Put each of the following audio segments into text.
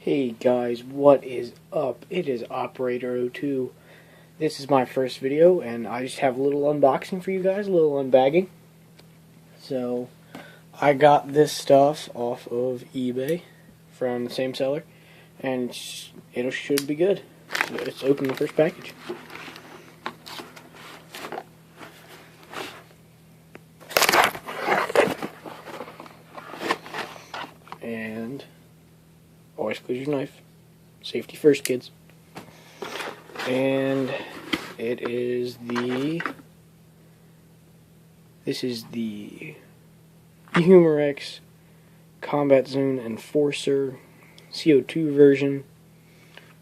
Hey guys, what is up? It is Operator02. This is my first video, and I just have a little unboxing for you guys, a little unbagging. So, I got this stuff off of eBay from the same seller, and it should be good. Let's open the first package. And always close your knife. Safety first, kids. And this is the Humorex Combat Zone Enforcer CO2 version.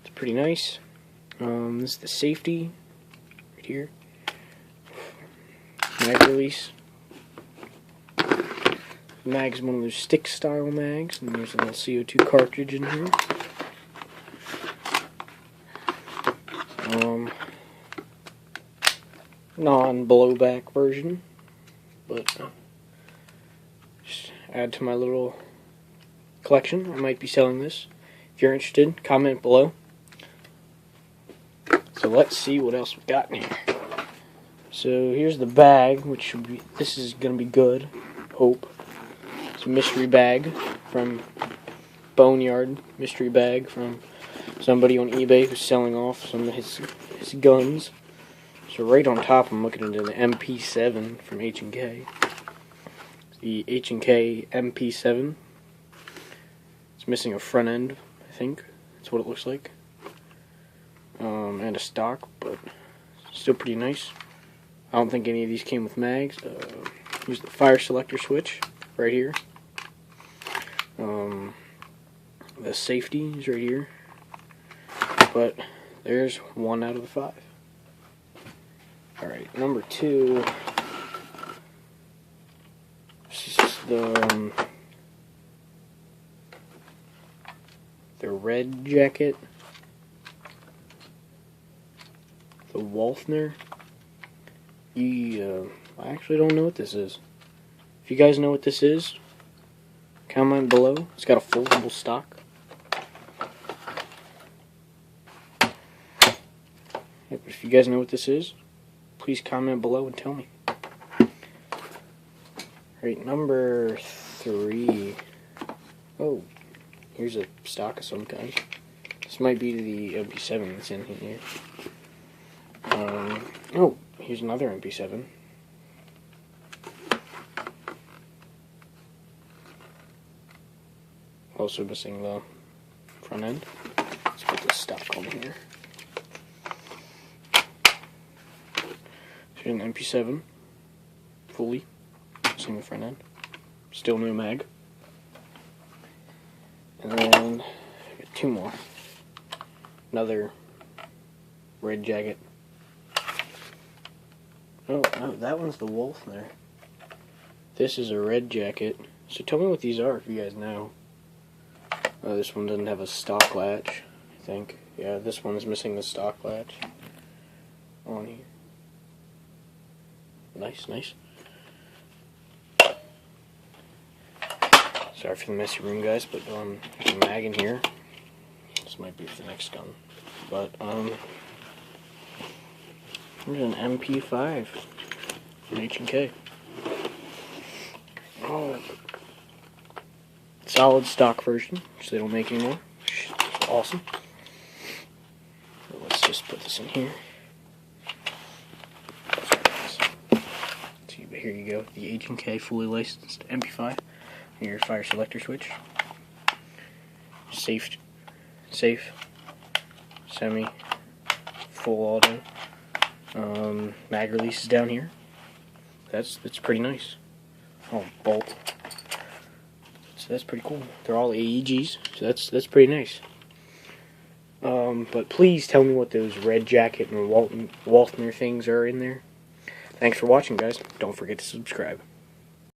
It's pretty nice. This is the safety right here. Mag release. Mag's one of those stick style mags, and there's a little CO2 cartridge in here. Non-blowback version, but just add to my little collection. I might be selling this. If you're interested, comment below. So let's see what else we got in here. So here's the bag, which should be, this is gonna be good. Hope. It's a mystery bag from Boneyard. Mystery bag from somebody on eBay who's selling off some of his guns. So right on top, I'm looking into the MP7 from H&K. The H&K MP7. It's missing a front end, I think. That's what it looks like. And a stock, but still pretty nice. I don't think any of these came with mags. Here's the fire selector switch right here. The safety is right here. But there's 1 out of the 5. Alright, number 2. This is the red jacket. The Walthner. I actually don't know what this is. If you guys know what this is, comment below. It's got a foldable stock. If you guys know what this is, please comment below and tell me. Alright, number 3. Oh, here's a stock of some kind. This might be the MP7 that's in here. Oh, here's another MP7. Also missing the front end. Let's put this stock on here. Here's an MP7, fully, missing the front end. Still no mag. And then I got 2 more. Another red jacket. Oh, no, that one's the Wolfner. This is a red jacket. So tell me what these are if you guys know. This one doesn't have a stock latch, I think. Yeah, this one is missing the stock latch on here. Nice, nice. Sorry for the messy room, guys, but there's a mag in here. This might be for the next gun. But there's an MP5 from H&K. Oh, solid stock version, which they don't make anymore. Awesome. So let's just put this in here. So here you go, the H&K fully licensed MP5. Your fire selector switch. Safe, semi, full auto. Mag release is down here. That's pretty nice. Oh, bolt. So that's pretty cool. They're all AEGs, so that's pretty nice. But please tell me what those red jacket and Walthner things are in there. Thanks for watching, guys. Don't forget to subscribe.